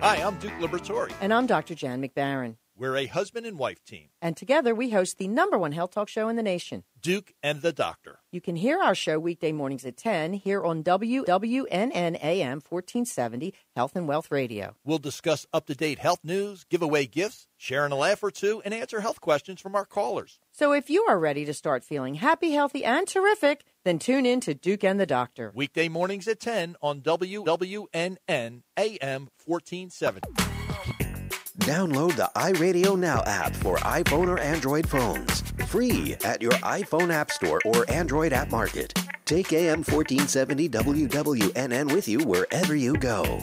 Hi, I'm Duke Liberatore. And I'm Dr. Jan McBarron. We're a husband and wife team. And together we host the #1 health talk show in the nation, Duke and the Doctor. You can hear our show weekday mornings at 10 here on WWNN AM 1470 Health and Wealth Radio. We'll discuss up-to-date health news, give away gifts, share a laugh or two, and answer health questions from our callers. So if you are ready to start feeling happy, healthy, and terrific, then tune in to Duke and the Doctor. Weekday mornings at 10 on WWNN AM 1470. Download the iRadio Now app for iPhone or Android phones. Free at your iPhone App Store or Android App Market. Take AM 1470 WWNN with you wherever you go.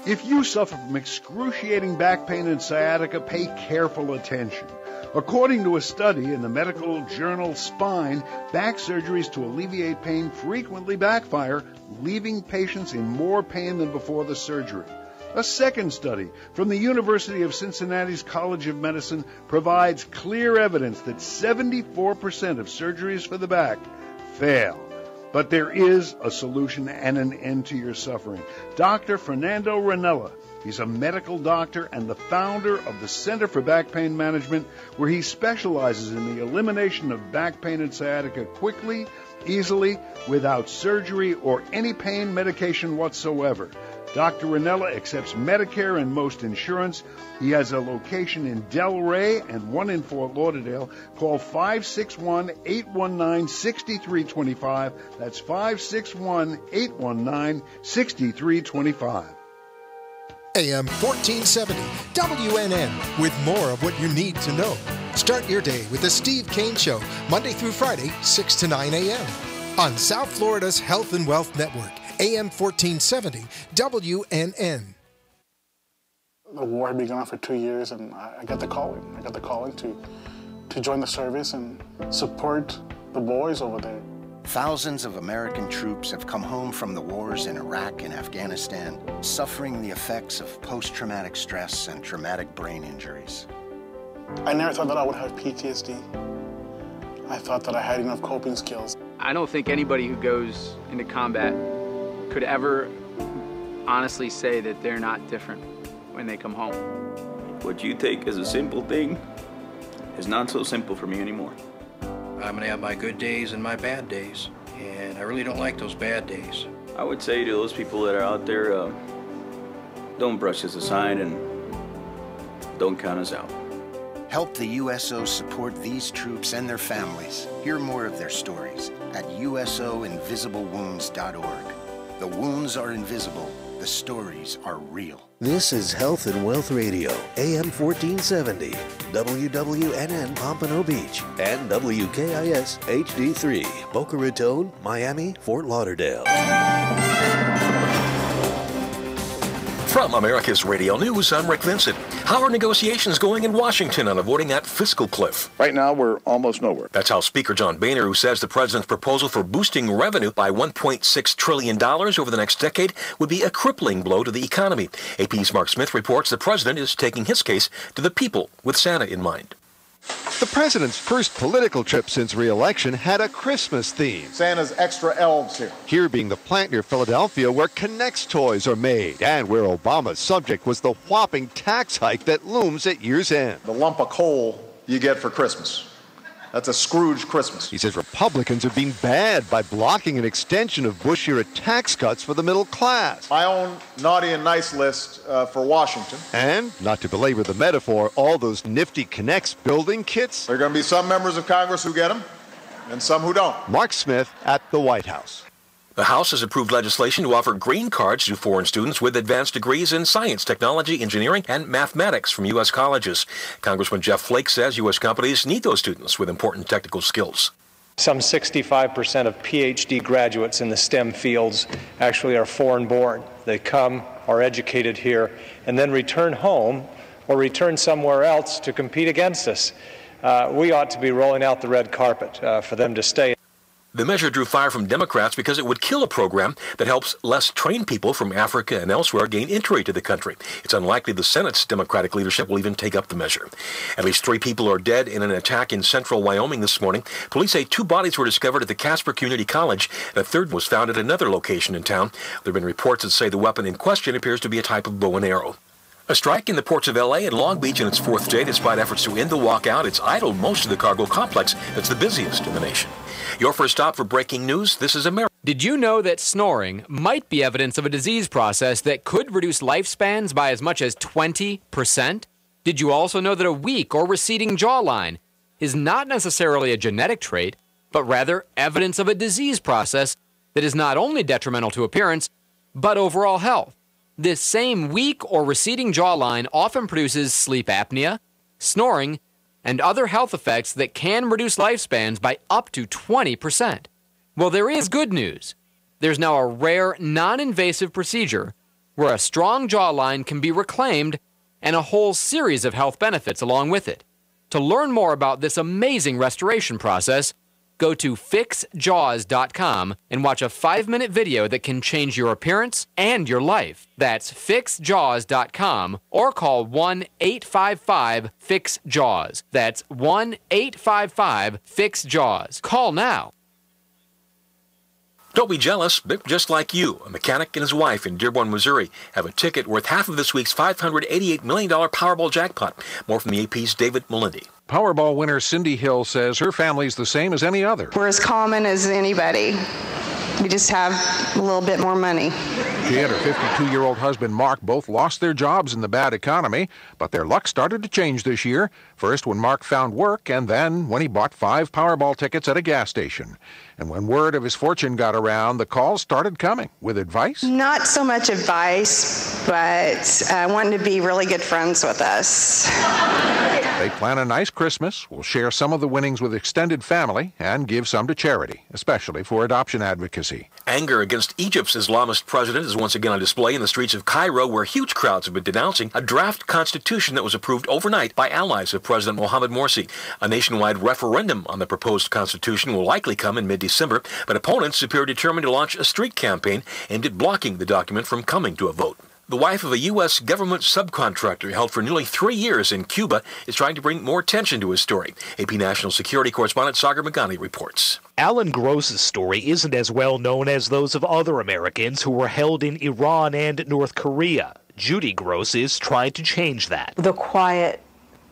If you suffer from excruciating back pain and sciatica, pay careful attention. According to a study in the medical journal Spine, back surgeries to alleviate pain frequently backfire, leaving patients in more pain than before the surgery. A second study from the University of Cincinnati's College of Medicine provides clear evidence that 74% of surgeries for the back fail. But there is a solution and an end to your suffering. Dr. Fernando Ranella, he's a medical doctor and the founder of the Center for Back Pain Management, where he specializes in the elimination of back pain and sciatica quickly, easily, without surgery or any pain medication whatsoever. Dr. Ranella accepts Medicare and most insurance. He has a location in Delray and one in Fort Lauderdale. Call 561-819-6325. That's 561-819-6325. AM 1470 WNN with more of what you need to know. Start your day with the Steve Kane Show, Monday through Friday, 6 to 9 a.m. on South Florida's Health and Wealth Network. AM 1470 WNN. The war had been going on for 2 years, and I got the calling. I got the calling to join the service and support the boys over there. Thousands of American troops have come home from the wars in Iraq and Afghanistan, suffering the effects of post-traumatic stress and traumatic brain injuries. I never thought that I would have PTSD. I thought that I had enough coping skills. I don't think anybody who goes into combat could ever honestly say that they're not different when they come home. What you take as a simple thing is not so simple for me anymore. I'm gonna have my good days and my bad days, and I really don't like those bad days. I would say to those people that are out there, don't brush us aside and don't count us out. Help the USO support these troops and their families. Hear more of their stories at usoinvisiblewounds.org. The wounds are invisible. The stories are real. This is Health and Wealth Radio, AM 1470, WWNN Pompano Beach, and WKIS HD3, Boca Raton, Miami, Fort Lauderdale. From America's Radio News, I'm Rick Vincent. How are negotiations going in Washington on avoiding that fiscal cliff? Right now, we're almost nowhere. That's how Speaker John Boehner, who says the president's proposal for boosting revenue by $1.6 trillion over the next decade would be a crippling blow to the economy. AP's Mark Smith reports the president is taking his case to the people with Santa in mind. The president's first political trip since re-election had a Christmas theme. Santa's extra elves here. Here being the plant near Philadelphia where K'NEX toys are made, and where Obama's subject was the whopping tax hike that looms at year's end. The lump of coal you get for Christmas. That's a Scrooge Christmas. He says Republicans are being bad by blocking an extension of Bush-era tax cuts for the middle class. My own naughty and nice list for Washington. And, not to belabor the metaphor, all those nifty K'NEX building kits. There are going to be some members of Congress who get them, and some who don't. Mark Smith at the White House. The House has approved legislation to offer green cards to foreign students with advanced degrees in science, technology, engineering, and mathematics from U.S. colleges. Congressman Jeff Flake says U.S. companies need those students with important technical skills. Some 65% of PhD graduates in the STEM fields actually are foreign-born. They come, are educated here, and then return home or return somewhere else to compete against us. We ought to be rolling out the red carpet for them to stay. The measure drew fire from Democrats because it would kill a program that helps less trained people from Africa and elsewhere gain entry to the country. It's unlikely the Senate's Democratic leadership will even take up the measure. At least 3 people are dead in an attack in central Wyoming this morning. Police say 2 bodies were discovered at the Casper Community College, and a third was found at another location in town. There have been reports that say the weapon in question appears to be a type of bow and arrow. A strike in the ports of L.A. and Long Beach in its 4th day. Despite efforts to end the walkout, it's idled most of the cargo complex that's the busiest in the nation. Your first stop for breaking news, this is America. Did you know that snoring might be evidence of a disease process that could reduce lifespans by as much as 20%? Did you also know that a weak or receding jawline is not necessarily a genetic trait, but rather evidence of a disease process that is not only detrimental to appearance, but overall health? This same weak or receding jawline often produces sleep apnea, snoring, and other health effects that can reduce lifespans by up to 20%. Well, there is good news. There's now a rare, non-invasive procedure where a strong jawline can be reclaimed and a whole series of health benefits along with it. To learn more about this amazing restoration process, go to fixjaws.com and watch a 5-minute video that can change your appearance and your life. That's fixjaws.com or call 1-855-FIX-JAWS. That's 1-855-FIX-JAWS. Call now. Don't be jealous, but just like you, a mechanic and his wife in Dearborn, Missouri have a ticket worth half of this week's $588 million Powerball jackpot. More from the AP's David Melindy. Powerball winner Cindy Hill says her family's the same as any other. We're as common as anybody. We just have a little bit more money. She and her 52-year-old husband Mark both lost their jobs in the bad economy, but their luck started to change this year. First when Mark found work, and then when he bought 5 Powerball tickets at a gas station. And when word of his fortune got around, the calls started coming with advice. Not so much advice, but wanting to be really good friends with us. They plan a nice Christmas, will share some of the winnings with extended family, and give some to charity, especially for adoption advocacy. Anger against Egypt's Islamist president is once again on display in the streets of Cairo, where huge crowds have been denouncing a draft constitution that was approved overnight by allies of President Mohamed Morsi. A nationwide referendum on the proposed constitution will likely come in mid-December, but opponents appear determined to launch a street campaign aimed at blocking the document from coming to a vote. The wife of a U.S. government subcontractor held for nearly 3 years in Cuba is trying to bring more attention to his story. AP National Security Correspondent Sagar Meghani reports. Alan Gross's story isn't as well known as those of other Americans who were held in Iran and North Korea. Judy Gross is trying to change that. The quiet,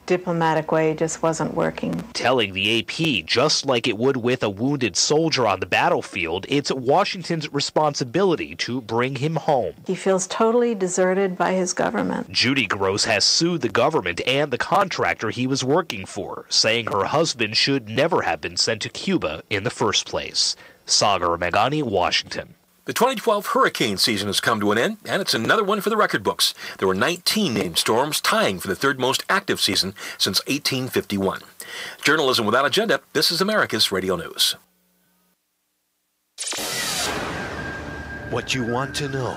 diplomatic way just wasn't working. Telling the AP, just like it would with a wounded soldier on the battlefield, it's Washington's responsibility to bring him home. He feels totally deserted by his government. Judy Gross has sued the government and the contractor he was working for, saying her husband should never have been sent to Cuba in the first place. Sagar Meghani, Washington. The 2012 hurricane season has come to an end, and it's another one for the record books. There were 19 named storms, tying for the 3rd most active season since 1851. Journalism without agenda, this is America's Radio News. What you want to know.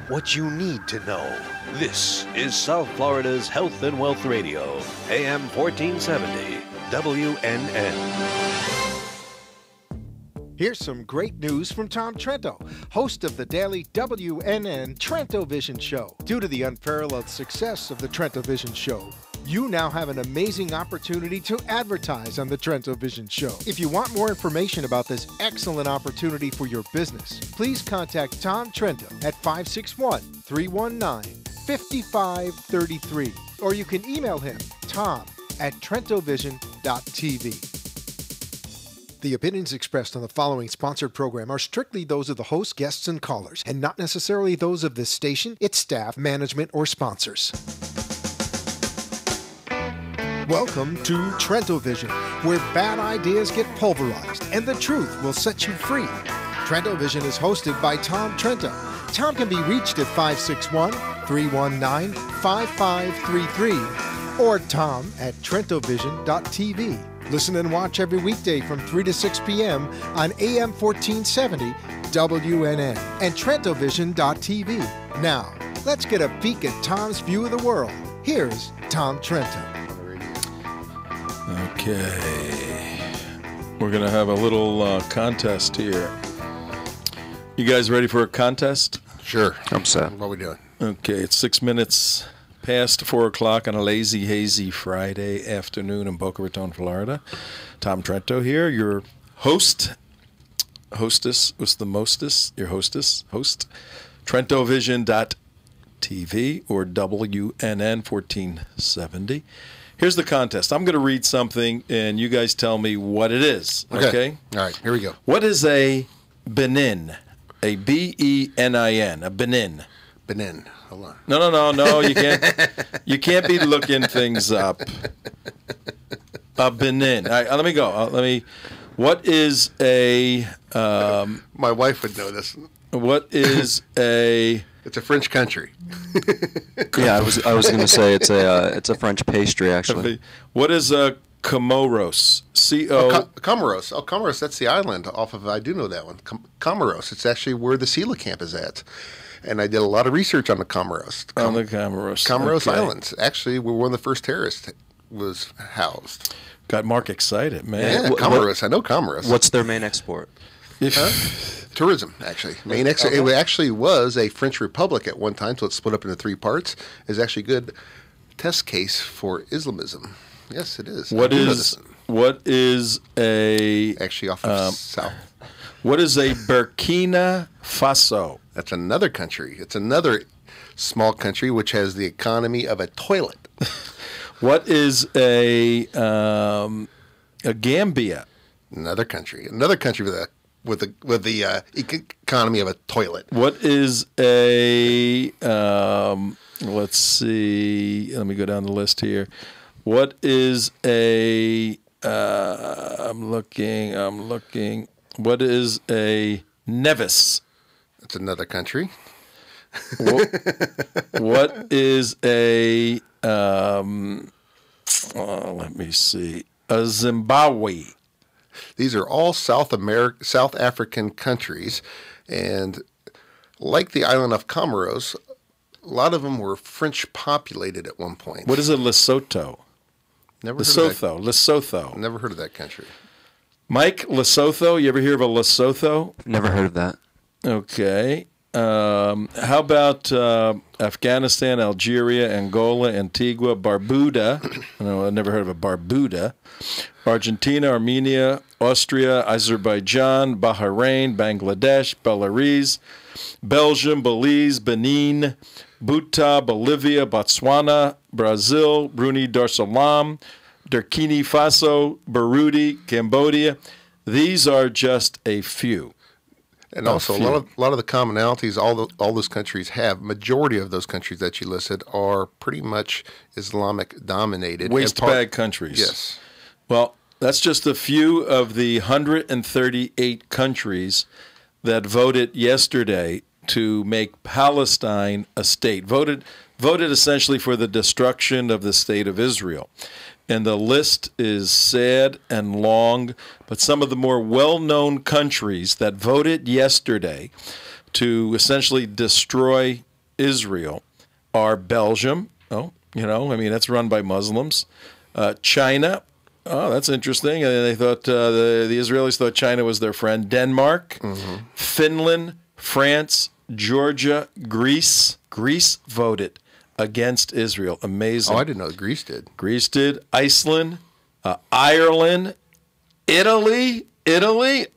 What you need to know. This is South Florida's Health and Wealth Radio, AM 1470, WNN. Here's some great news from Tom Trento, host of the daily WNN Trento Vision Show. Due to the unparalleled success of the Trento Vision Show, you now have an amazing opportunity to advertise on the Trento Vision Show. If you want more information about this excellent opportunity for your business, please contact Tom Trento at 561-319-5533, or you can email him, tom@trentovision.tv. The opinions expressed on the following sponsored program are strictly those of the host, guests, and callers, and not necessarily those of this station, its staff, management, or sponsors. Welcome to Trento Vision, where bad ideas get pulverized and the truth will set you free. Trento Vision is hosted by Tom Trento. Tom can be reached at 561-319-5533 or tom@trentovision.tv. Listen and watch every weekday from 3 to 6 p.m. on AM 1470 WNN and trentovision.tv. Now, let's get a peek at Tom's view of the world. Here's Tom Trento. Okay. We're going to have a little contest here. You guys ready for a contest? Sure. I'm set. What are we doing? Okay, it's 6 minutes past 4 o'clock on a lazy, hazy Friday afternoon in Boca Raton, Florida. Tom Trento here, your host. Hostess, what's the mostess? Your host. TrentoVision.tv or WNN 1470. Here's the contest. I'm going to read something, and you guys tell me what it is. Okay? All right, here we go. What is a Benin? A Benin. A Benin. Benin. Hold on. No. You can't. You can't be looking things up. A Benin. All right, let me go. What is a? My wife would know this. What is a? It's a French country. Yeah, I was going to say it's a French pastry actually. What is a Comoros? Comoros. Oh, Comoros. That's the island off of. I do know that one. Comoros. It's actually where the SELA camp is at, and I did a lot of research on the Comoros. On the Comoros. Comoros Okay. Islands. Actually, where one of the first terrorists was housed. Got Mark excited, man. Yeah, Comoros. I know Comoros. What's their main export? Tourism, actually. It actually was a French republic at one time, so it's split up into 3 parts. It's actually a good test case for Islamism. Yes, it is. What is a? Actually, off of south. What is a Burkina Faso? That's another country. It's another small country which has the economy of a toilet. What is a Gambia? Another country with the economy of a toilet. What is a? Let's see. Let me go down the list here. What is a? I'm looking. What is a Nevis? That's another country. What is a? Let me see. A Zimbabwe. These are all South African countries, and like the island of Comoros, a lot of them were French populated at one point. What is a Lesotho? Lesotho. Never heard of that country. Mike, Lesotho. You ever hear of a Lesotho? Never heard of that. Okay. How about Afghanistan, Algeria, Angola, Antigua, Barbuda? No, I've never heard of a Barbuda. Argentina, Armenia, Austria, Azerbaijan, Bahrain, Bangladesh, Belarus, Belgium, Belize, Benin, Bhutan, Bolivia, Botswana, Brazil, Brunei Darussalam, Burkina Faso, Burundi, Cambodia. These are just a few. And also, a lot of the commonalities all those countries have, majority of those countries that you listed are pretty much Islamic dominated. Waste bag countries. Yes. Well, that's just a few of the 138 countries that voted yesterday to make Palestine a state. Voted essentially for the destruction of the state of Israel. And the list is sad and long, but some of the more well-known countries that voted yesterday to essentially destroy Israel are Belgium. That's run by Muslims. China. Oh, that's interesting. And they thought the Israelis thought China was their friend. Denmark, Finland, France, Georgia, Greece. Greece voted against Israel. Amazing. Oh, I didn't know Greece did. Greece did. Iceland, Ireland, Italy,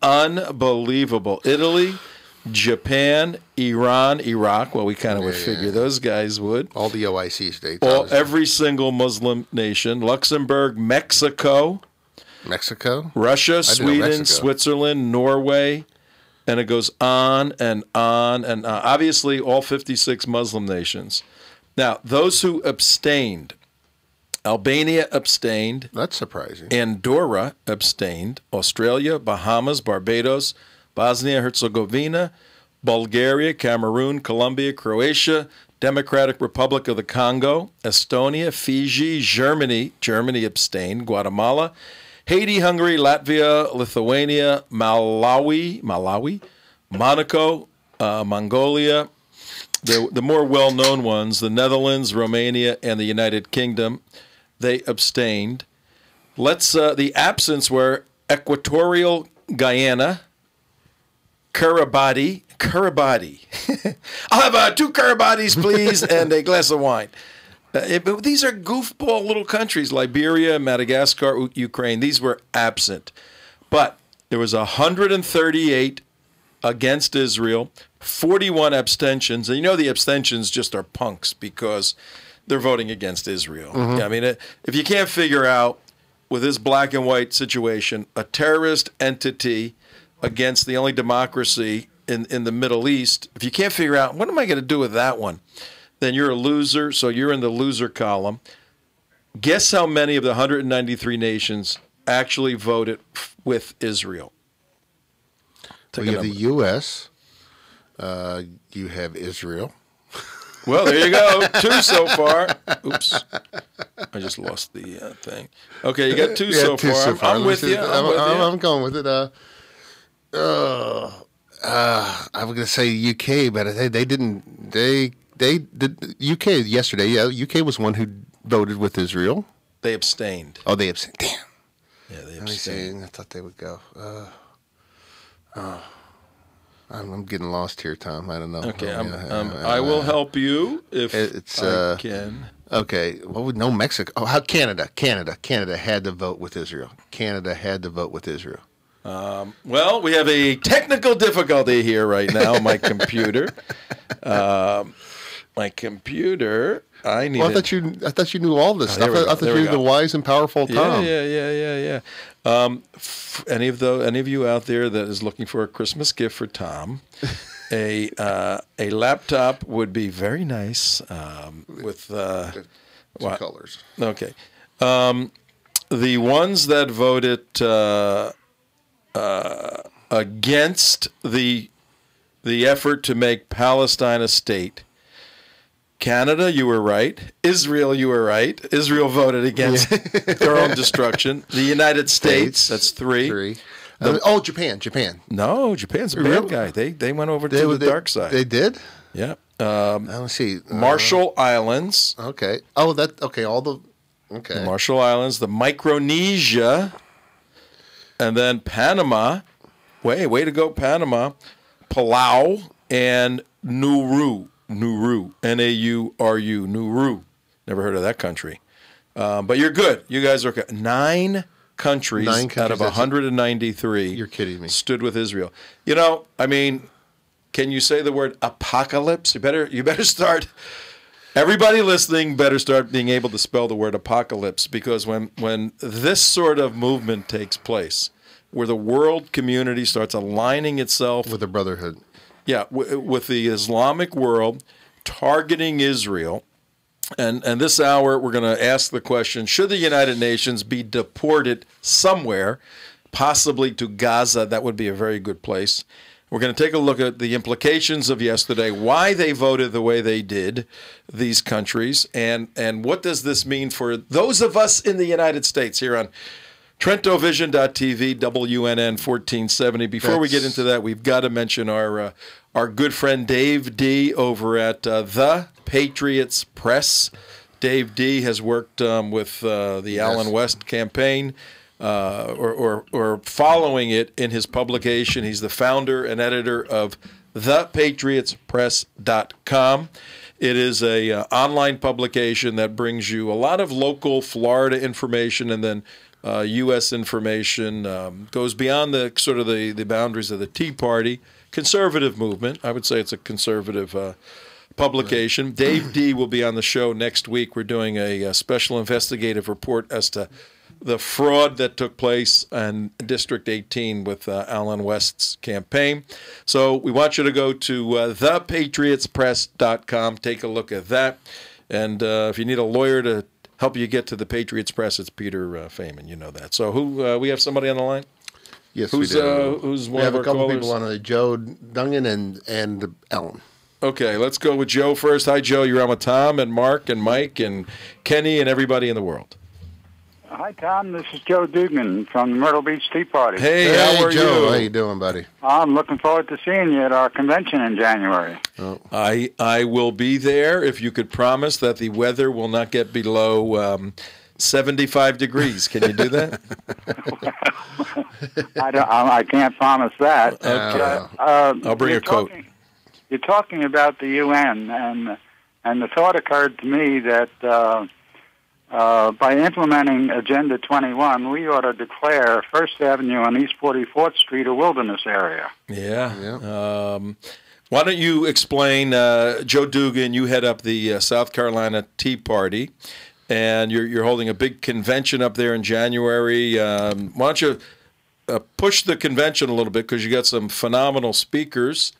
unbelievable. Italy, Japan, Iran, Iraq. Well, we kind of would figure those guys would. All the OIC states. Every single Muslim nation. Luxembourg, Mexico, Russia, Sweden, Switzerland, Norway. And it goes on and on and on. Obviously, all 56 Muslim nations. Now, those who abstained, Albania abstained. That's surprising. Andorra abstained. Australia, Bahamas, Barbados, Bosnia, Herzegovina, Bulgaria, Cameroon, Colombia, Croatia, Democratic Republic of the Congo, Estonia, Fiji, Germany abstained, Guatemala, Haiti, Hungary, Latvia, Lithuania, Malawi, Monaco, Mongolia. The more well-known ones, the Netherlands, Romania, and the United Kingdom, they abstained. The absence were Equatorial Guyana, Kiribati. I'll have 2 Kiribatis, please, and a glass of wine. But these are goofball little countries, Liberia, Madagascar, Ukraine. These were absent. But there was 138 against Israel, 41 abstentions. And you know the abstentions just are punks because they're voting against Israel. Mhm. I mean, if you can't figure out with this black and white situation, a terrorist entity against the only democracy in the Middle East, if you can't figure out, what am I going to do with that one? Then you're a loser, so you're in the loser column. Guess how many of the 193 nations actually voted with Israel? We have the U.S., you have Israel. Well, there you go. 2 so far. Oops. I just lost the thing. Okay, you got 2 so far. I'm with you. I'm going with it. I was going to say UK, but they didn't. They did UK yesterday. Yeah, UK was one who voted with Israel. They abstained. Oh, they abstained. Damn. Yeah, they Let me see. I thought they would go. I'm getting lost here, Tom. I don't know. Okay, I will help you if I can. Okay. Well, we know Mexico. Oh, how Canada had to vote with Israel. Canada had to vote with Israel. Well, we have a technical difficulty here right now. My computer. I need. Well, I thought you knew all this stuff. I thought you were the wise and powerful Tom. Yeah. Any of you out there that is looking for a Christmas gift for Tom, a laptop would be very nice with some colors. Okay, the ones that voted against the effort to make Palestine a state. Canada, you were right. Israel, you were right. Israel voted against their own destruction. The United States, that's 3. Japan. No, Japan's a bad guy. They went over to the dark side. They did? Yeah. Let's see. Marshall Islands. Okay. Oh, all the. Okay. The Marshall Islands, the Micronesia, and then Panama. Way to go, Panama. Palau and Nauru. Nauru. Nauru. Never heard of that country. But you're good. You guys are good. 9 countries out of 193. You're kidding me. Stood with Israel. You know, I mean, can you say the word apocalypse? You better start. Everybody listening better start being able to spell the word apocalypse, because when this sort of movement takes place, where the world community starts aligning itself with the brotherhood. Yeah, with the Islamic world targeting Israel. And this hour, we're going to ask the question, should the United Nations be deported somewhere, possibly to Gaza? That would be a very good place. We're going to take a look at the implications of yesterday, why they voted the way they did, these countries, and what does this mean for those of us in the United States here on TrentoVision.tv, WNN 1470. Before we get into that, we've got to mention our good friend Dave D. over at The Patriots Press. Dave D. has worked with the Allen West campaign, or following it in his publication. He's the founder and editor of thepatriotspress.com. It is a online publication that brings you a lot of local Florida information, and then U.S. information, goes beyond the sort of the boundaries of the Tea Party conservative movement. I would say it's a conservative publication. Right. Dave D. will be on the show next week. We're doing a special investigative report as to the fraud that took place in District 18 with Allen West's campaign. So we want you to go to thepatriotspress.com, take a look at that. And if you need a lawyer to help you get to the Patriots Press, it's Peter Feynman. You know that. So we have somebody on the line? Yes, we do. Who's one we have of a couple callers? People on Joe Dungan and Ellen. Okay, let's go with Joe first. Hi, Joe. You're on with Tom and Mark and Mike and Kenny and everybody in the world. Hi, Tom. This is Joe Dugan from the Myrtle Beach Tea Party. Hey, how are Joe. you? How you doing, buddy? I'm looking forward to seeing you at our convention in January. Oh. I will be there if you could promise that the weather will not get below 75 degrees. Can you do that? I can't promise that. Okay. I'll bring a coat. You're talking about the UN, and the thought occurred to me that by implementing Agenda 21, we ought to declare First Avenue and East 44th Street a wilderness area. Yeah. Why don't you explain, Joe Dugan, you head up the South Carolina Tea Party, and you're holding a big convention up there in January. Why don't you push the convention a little bit, because you got some phenomenal speakers,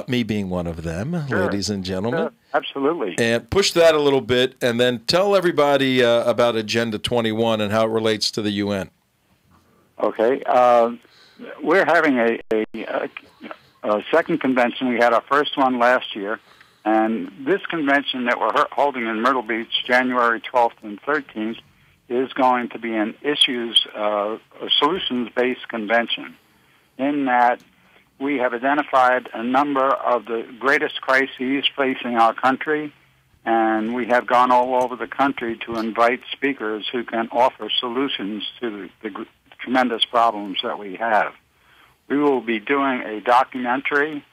me being one of them, Sure. ladies and gentlemen. Sure. Absolutely. And push that a little bit, and then tell everybody about Agenda 21 and how it relates to the UN. Okay. We're having a second convention. We had our first one last year, and this convention that we're holding in Myrtle Beach, January 12th and 13th, is going to be an solutions-based convention, in that we have identified a number of the greatest crises facing our country, and we have gone all over the country to invite speakers who can offer solutions to the tremendous problems that we have. We will be doing a documentary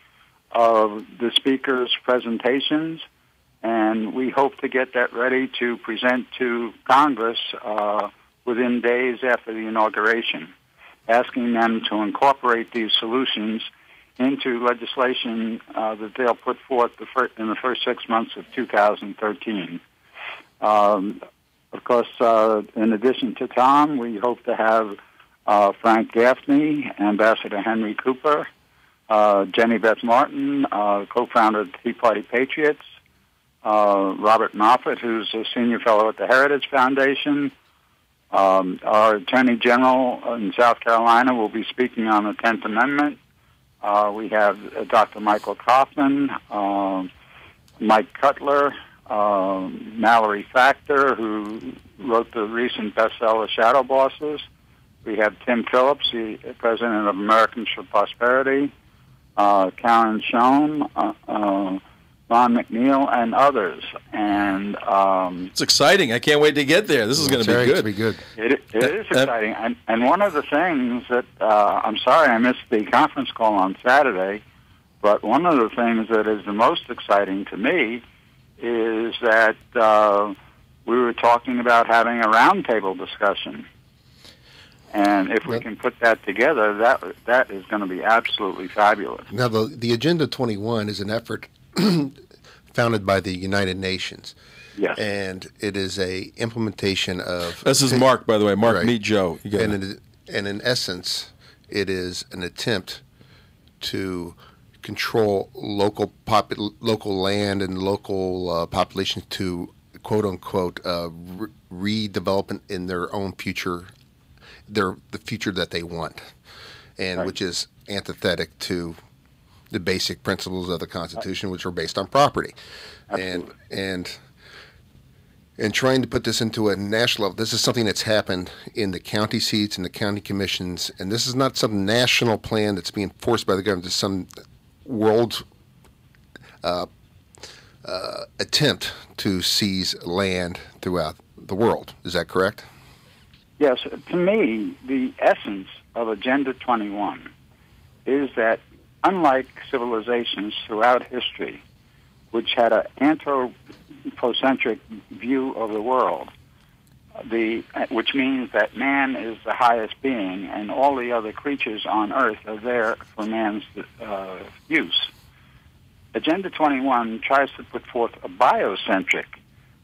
of the speakers' presentations, and we hope to get that ready to present to Congress within days after the inauguration, asking them to incorporate these solutions into legislation that they'll put forth in the first 6 months of 2013. Of course, in addition to Tom, we hope to have Frank Gaffney, Ambassador Henry Cooper, Jenny Beth Martin, co-founder of the Tea Party Patriots, Robert Moffett, who's a senior fellow at the Heritage Foundation. Our Attorney General in South Carolina will be speaking on the 10th Amendment. We have Dr. Michael Kaufman, Mike Cutler, Mallory Factor, who wrote the recent bestseller Shadow Bosses. We have Tim Phillips, the president of Americans for Prosperity, Karen Schoen, Ron McNeil, and others. And it's exciting. I can't wait to get there. This is going to be good. It is exciting. And one of the things that, I'm sorry I missed the conference call on Saturday, but one of the things that is the most exciting to me is that we were talking about having a roundtable discussion. And if we can put that together, that is going to be absolutely fabulous. Now, the Agenda 21 is an effort founded by the United Nations. Yes. And it is a implementation of... This is Mark, by the way. Mark, right. meet Joe. And in essence, it is an attempt to control local land and local populations to, quote-unquote, redevelop in their own future, the future that they want, and which is antithetic to the basic principles of the Constitution, which are based on property. Absolutely. And trying to put this into a national level, this is something that's happened in the county seats and the county commissions, and this is not some national plan that's being forced by the government. It's some world attempt to seize land throughout the world. Is that correct? Yes. To me, the essence of Agenda 21 is that unlike civilizations throughout history, which had an anthropocentric view of the world, which means that man is the highest being and all the other creatures on Earth are there for man's use. Agenda 21 tries to put forth a biocentric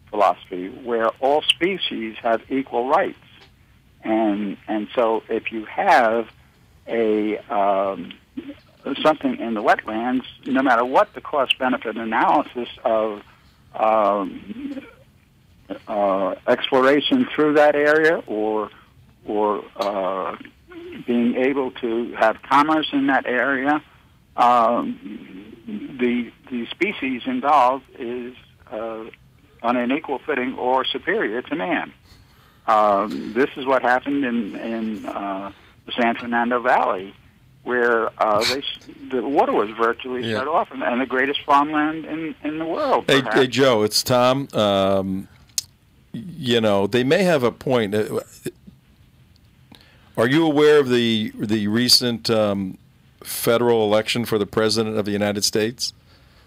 philosophy where all species have equal rights. And so if you have something in the wetlands, no matter what the cost-benefit analysis of exploration through that area or being able to have commerce in that area, the species involved is on an equal footing or superior to man. This is what happened in the San Fernando Valley, where the water was virtually shut off, and the greatest farmland in the world. Hey, Joe, it's Tom. they may have a point. Are you aware of the recent federal election for the President of the United States?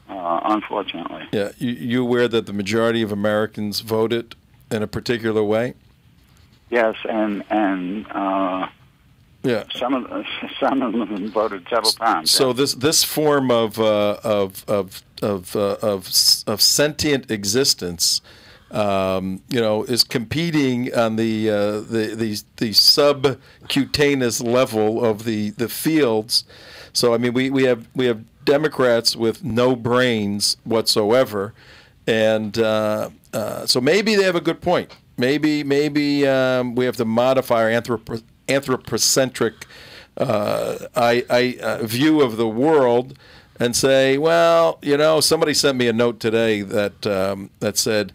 Unfortunately. Yeah. You aware that the majority of Americans voted in a particular way? Yes, and yeah, some of them voted several times. So this form of sentient existence, is competing on the subcutaneous level of the fields. So I mean, we have Democrats with no brains whatsoever, and so maybe they have a good point. Maybe we have to modify our anthropocentric view of the world and say, well, somebody sent me a note today that said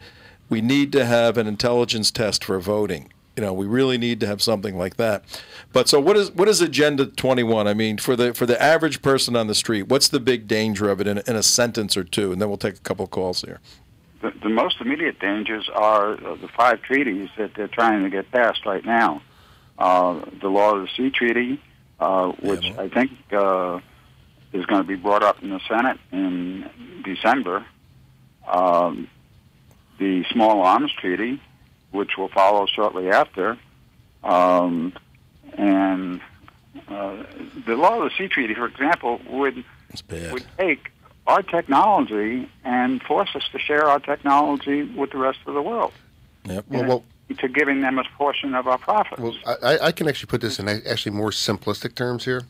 we need to have an intelligence test for voting. We really need to have something like that. But so what is Agenda 21? I mean, for the average person on the street, what's the big danger of it in a sentence or two? And then we'll take a couple of calls here. The most immediate dangers are the 5 treaties that they're trying to get passed right now. The Law of the Sea Treaty, which I think is going to be brought up in the Senate in December. The Small Arms Treaty, which will follow shortly after. And the Law of the Sea Treaty, for example, would take our technology and force us to share our technology with the rest of the world. Yep. Well, to giving them a portion of our profits. Well, I can actually put this in actually more simplistic terms here.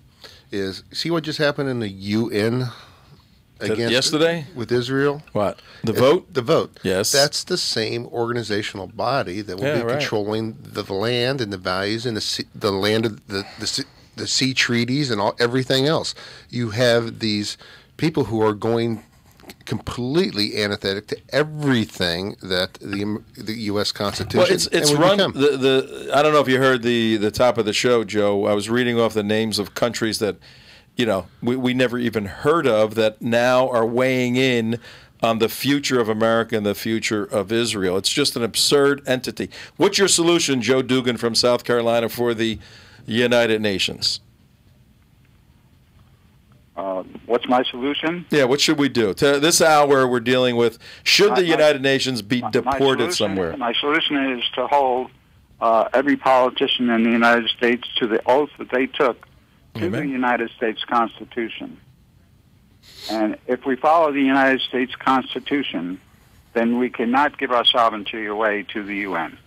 See what just happened in the UN yesterday with Israel? What? The vote? The vote. Yes. That's the same organizational body that will be controlling the land and the values and the land of the sea treaties and everything else. You have these people who are going completely antithetic to everything that the U.S. Constitution. Well, it's run. I don't know if you heard the top of the show, Joe. I was reading off the names of countries that we never even heard of that now are weighing in on the future of America and the future of Israel. It's just an absurd entity. What's your solution, Joe Dugan from South Carolina, for the United Nations? What's my solution? Yeah, what should we do? This hour we're dealing with, should the United Nations be deported somewhere? My solution is to hold every politician in the United States to the oath that they took to the United States Constitution. And if we follow the United States Constitution, then we cannot give our sovereignty away to the UN.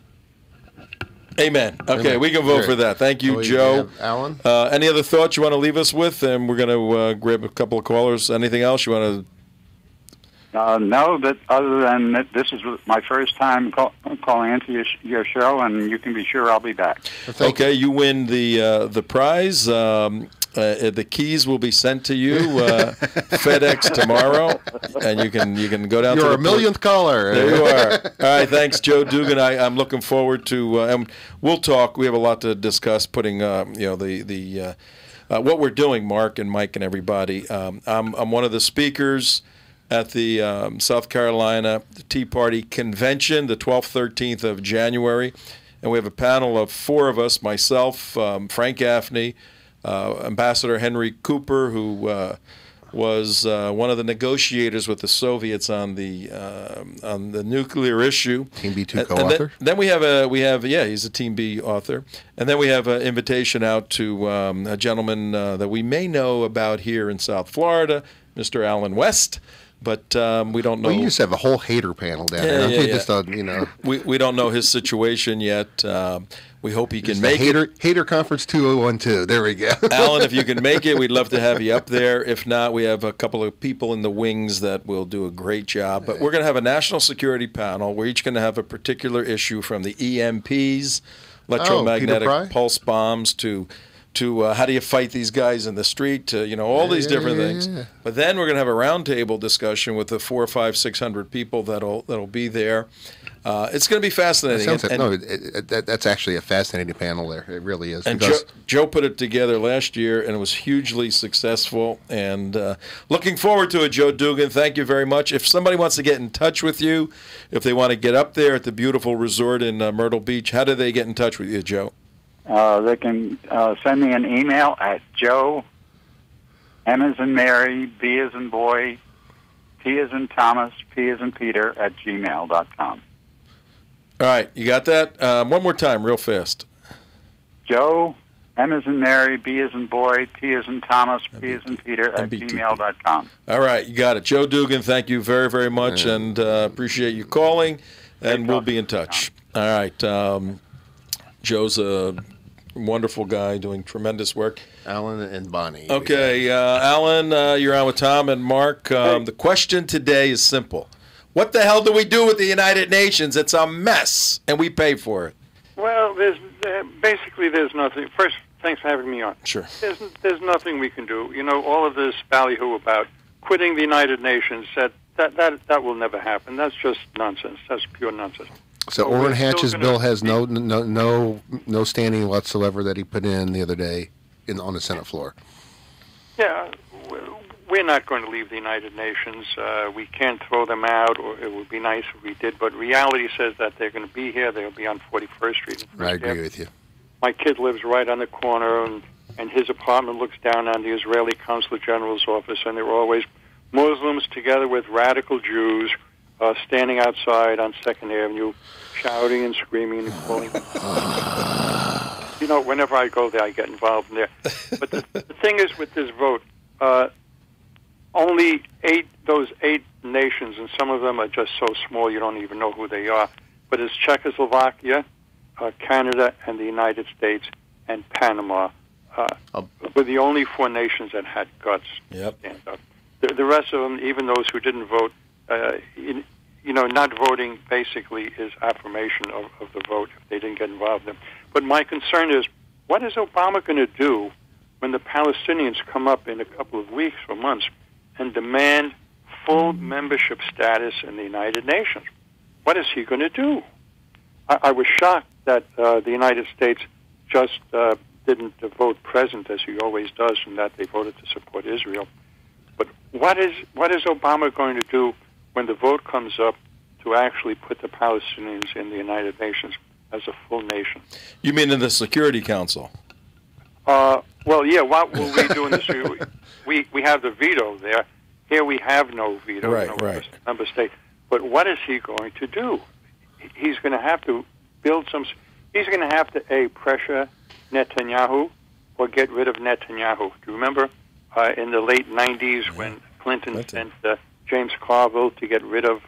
Amen. Okay, we can vote for that. Thank you, Joe. Alan? Any other thoughts you want to leave us with? And we're going to grab a couple of callers. Anything else you want to? No, that other than that, this is my first time calling into your show, and you can be sure I'll be back. Okay, you win the prize. The keys will be sent to you FedEx tomorrow, and you can go down. You're to a millionth caller. There you are. All right, thanks, Joe Dugan. I'm looking forward to. And we'll talk. We have a lot to discuss. Putting what we're doing, Mark and Mike and everybody. I'm one of the speakers at the South Carolina Tea Party Convention, the 12th, 13th of January, and we have a panel of 4 of us: myself, Frank Gaffney. Ambassador Henry Cooper, who was one of the negotiators with the Soviets on the nuclear issue. Team B2 co-author. Then we have he's a Team B author, and then we have an invitation out to a gentleman that we may know about here in South Florida, Mr. Alan West. But we don't know. Well, you used to have a whole hater panel down there. Yeah. Just we don't know his situation yet. We hope he can make it. Hater Conference 2012. There we go. Alan, if you can make it, we'd love to have you up there. If not, we have a couple of people in the wings that will do a great job. But we're going to have a national security panel. We're each going to have a particular issue, from the EMPs, electromagnetic pulse bombs, to to how do you fight these guys in the street, to, all these different things. Yeah. But then we're going to have a roundtable discussion with the 400, 500, 600 people that'll be there. It's going to be fascinating. That's actually a fascinating panel there. It really is. And Joe put it together last year, and it was hugely successful. And looking forward to it, Joe Dugan. Thank you very much. If somebody wants to get in touch with you, if they want to get up there at the beautiful resort in Myrtle Beach, how do they get in touch with you, Joe? They can send me an email at Joe, M as in Mary, B as in boy, T as in Thomas, P as in Peter, @gmail.com. All right, you got that? One more time, real fast. Joe, M as in Mary, B as in boy, T as in Thomas, P as in Peter, @gmail.com. All right, you got it. Joe Dugan, thank you very, very much, and appreciate you calling, and we'll be in touch. All right. Joe's a wonderful guy doing tremendous work. Alan and Bonnie. Okay, Alan, you're on with Tom and Mark. The question today is simple. What the hell do we do with the United Nations? It's a mess, and we pay for it. Well, basically there's nothing. First, thanks for having me on. Sure. There's nothing we can do. All of this ballyhoo about quitting the United Nations, that will never happen. That's just nonsense. That's pure nonsense. So Orrin Hatch's bill has no standing whatsoever that he put in the other day on the Senate floor. Yeah, we're not going to leave the United Nations. We can't throw them out, or it would be nice if we did. But reality says that they're going to be here. They'll be on 41st Street. I agree with you. My kid lives right on the corner, and his apartment looks down on the Israeli Consul General's office, and there are always Muslims together with radical Jews standing outside on 2nd Avenue, shouting and screaming and calling. Whenever I go there, I get involved in there. But the thing is with this vote, only those eight nations, and some of them are just so small you don't even know who they are, but it's Czechoslovakia, Canada, and the United States, and Panama were the only 4 nations that had guts to stand up. The rest of them, even those who didn't vote, not voting basically is affirmation of the vote if they didn't get involved in it. But my concern is, what is Obama going to do when the Palestinians come up in a couple of weeks or months and demand full membership status in the United Nations? What is he going to do? I was shocked that the United States just didn't vote present, as he always does, and that they voted to support Israel. But what is Obama going to do when the vote comes up to actually put the Palestinians in the United Nations as a full nation? You mean in the Security Council? Well, yeah, what will we do in the we have the veto there. Here we have no veto. Right. Member state. But what is he going to do? He's going to have to build some... He's going to have to, pressure Netanyahu or get rid of Netanyahu. Do you remember in the late 90s when Clinton sent James Carville to get rid of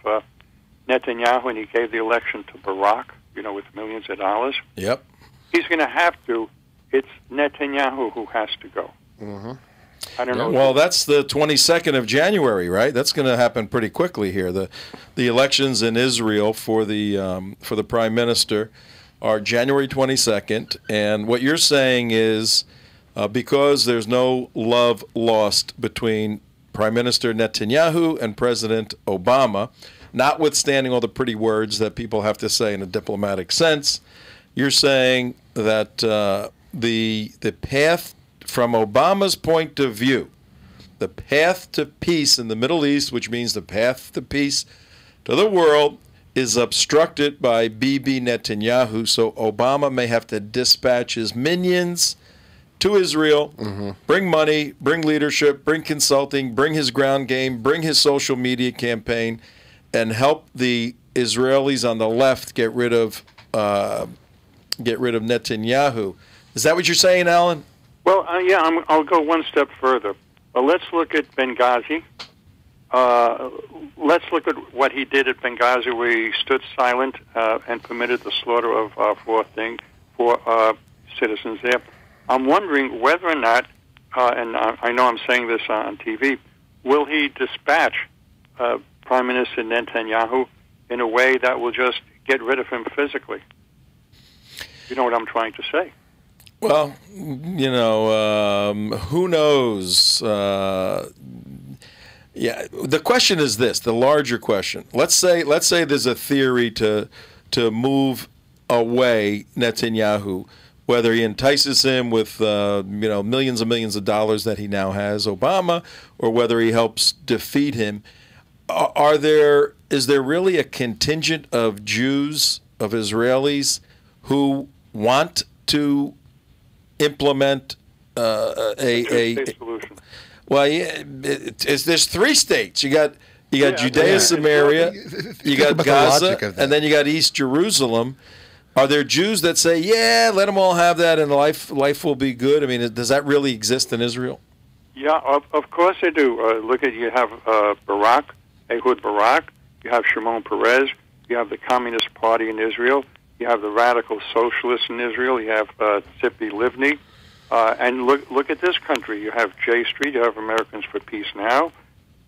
Netanyahu, and he gave the election to Barack, with millions of dollars? Yep. He's going to have to. It's Netanyahu who has to go. Mm-hmm. I don't know. Well, that's the 22nd of January, right? That's going to happen pretty quickly here. The elections in Israel for the prime minister are January 22nd, and what you're saying is because there's no love lost between Prime Minister Netanyahu and President Obama, notwithstanding all the pretty words that people have to say in a diplomatic sense, you're saying that the path from Obama's point of view, the path to peace in the Middle East, which means the path to peace to the world, is obstructed by Bibi Netanyahu, so Obama may have to dispatch his minions to Israel, bring money, bring leadership, bring consulting, bring his ground game, bring his social media campaign, and help the Israelis on the left get rid of Netanyahu. Is that what you're saying, Alan? Well, I'll go one step further. Let's look at Benghazi. Let's look at what he did at Benghazi, where he stood silent and permitted the slaughter of four citizens there. I'm wondering whether or not, and I know I'm saying this on TV, will he dispatch Prime Minister Netanyahu in a way that will just get rid of him physically? You know what I'm trying to say? Well, you know, who knows? Yeah, the question is this: the larger question. Let's say there's a theory to move away Netanyahu, whether he entices him with millions and millions of dollars that he now has, Obama, or whether he helps defeat him. Is there really a contingent of Jews, of Israelis, who want to implement a solution? Well, yeah, there's three states. You got Judea, Samaria, you got Gaza, and then you got East Jerusalem. Are there Jews that say, "Yeah, let them all have that, and life will be good"? I mean, does that really exist in Israel? Yeah, of course they do. You have Ehud Barak, you have Shimon Peres, you have the Communist Party in Israel, you have the Radical Socialists in Israel, you have Tzipi Livni. And look at this country. You have J Street. You have Americans for Peace Now.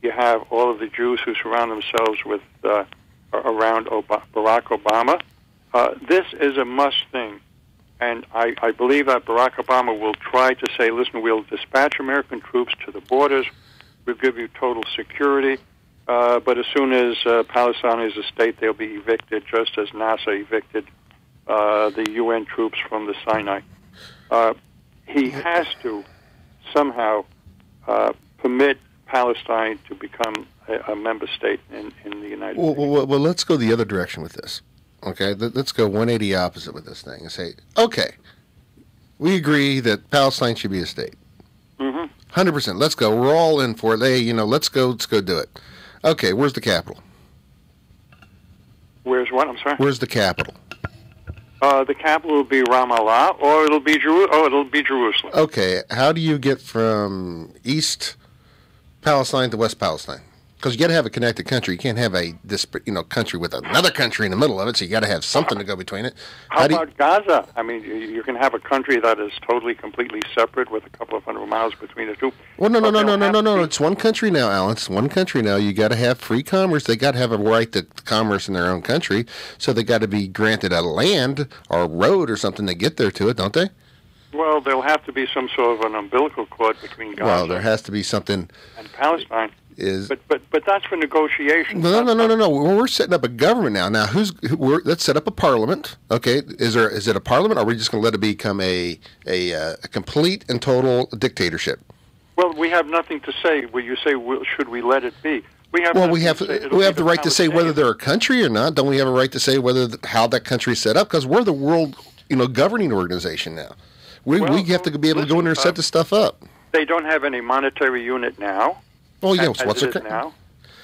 You have all of the Jews who surround themselves with around Barack Obama. This is a must thing, and I believe that Barack Obama will try to say, "Listen, we'll dispatch American troops to the borders. We'll give you total security, but as soon as Palestine is a state, they'll be evicted, just as NASA evicted the UN troops from the Sinai." He has to somehow permit Palestine to become a member state in the United States. Well, let's go the other direction with this. Okay, let's go 180 opposite with this thing and say, okay, we agree that Palestine should be a state. 100%. Let's go. We're all in for it. Hey, let's go do it. Okay, where's the capital? Where's what? I'm sorry. Where's the capital? The capital will be Ramallah, or it'll be Jerusalem. Okay, how do you get from East Palestine to West Palestine? Because you got to have a connected country. You can't have a disparate, country with another country in the middle of it. So you got to have something to go between it. How about Gaza? I mean, you can have a country that is totally, completely separate with a couple of hundred miles between the two. Well, no. It's one country now, Alan. It's one country now. You got to have free commerce. They got to have a right to commerce in their own country. So they got to be granted a land or a road or something to get there to it, don't they? Well, there'll have to be some sort of an umbilical cord between Gaza. Well, there has to be something. And Palestine. But that's for negotiation. No. We're setting up a government now. Now, let's set up a parliament. Okay, is it a parliament, or are we just going to let it become a complete and total dictatorship? Well, we have nothing to say. Will you say should we let it be? We have the right to say whether they're a country or not. Don't we have a right to say how that country is set up? Because we're the world governing organization now. We have to be able to go in there and set this stuff up. They don't have any monetary unit now. Oh, yes. What's it now?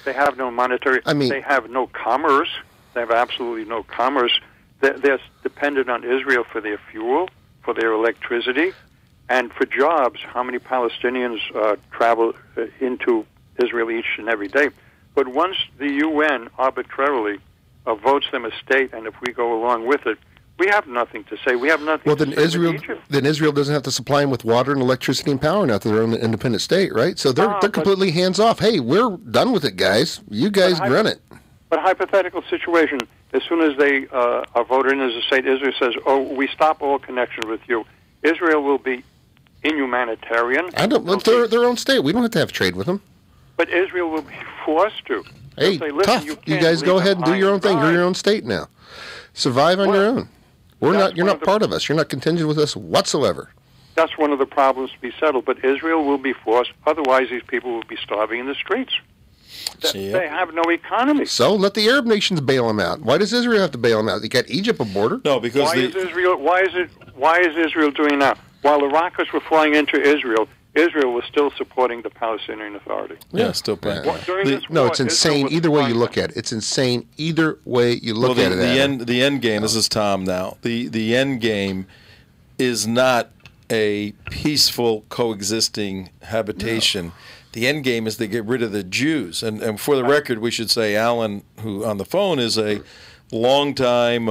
They have no monetary. They have no commerce. They have absolutely no commerce. They're dependent on Israel for their fuel, for their electricity, and for jobs. How many Palestinians travel into Israel each and every day? But once the UN arbitrarily votes them a state, and if we go along with it, we have nothing to say. We have nothing. Well, then Israel doesn't have to supply them with water and electricity and power now that they're an independent state, right? So they're completely hands off. Hey, we're done with it, guys. You guys run it. But hypothetical situation: as soon as they are voted in as a state, Israel says, "Oh, we stop all connection with you." Israel will be inhumanitarian. They're their own state. We don't have to have trade with them. But Israel will be forced to. Hey, say, tough. You guys go ahead and do your own thing. You're your own state now. Survive on your own. You're not part of us. You're not contingent with us whatsoever. That's one of the problems to be settled. But Israel will be forced. Otherwise, these people will be starving in the streets. They have no economy. So let the Arab nations bail them out. Why does Israel have to bail them out? They got Egypt a border. No, because why is Israel doing that? While the rockets were flying into Israel, Israel was still supporting the Palestinian Authority. Yeah, still paying. It's insane either way you look at it. It's insane either way you look at it. The end game. This is Tom now. The end game is not a peaceful coexisting habitation. No. The end game is to get rid of the Jews. And for the record, we should say Alan, who on the phone is a longtime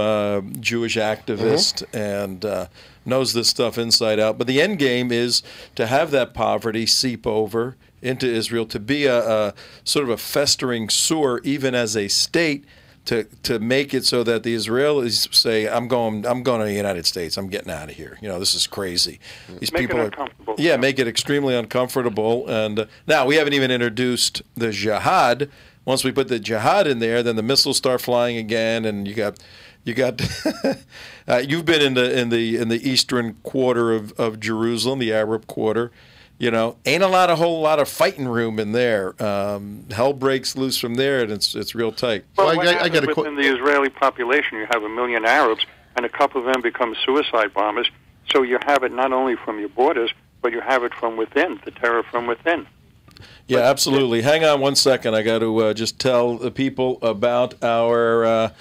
Jewish activist and knows this stuff inside out. But the end game is to have that poverty seep over into Israel, to be a sort of a festering sewer, even as a state, to make it so that the Israelis say, I'm going to the United States. I'm getting out of here. This is crazy. These Make people it are uncomfortable. Yeah, make it extremely uncomfortable. And now we haven't even introduced the jihad. Once we put the jihad in there, then the missiles start flying again, and you got you've been in the eastern quarter of Jerusalem, the Arab quarter. Ain't a whole lot of fighting room in there. Hell breaks loose from there, and it's real tight. Well, within the Israeli population, you have 1 million Arabs, and a couple of them become suicide bombers. So you have it not only from your borders, but you have it from within, the terror from within. Yeah, absolutely. Hang on one second. I got to just tell the people about our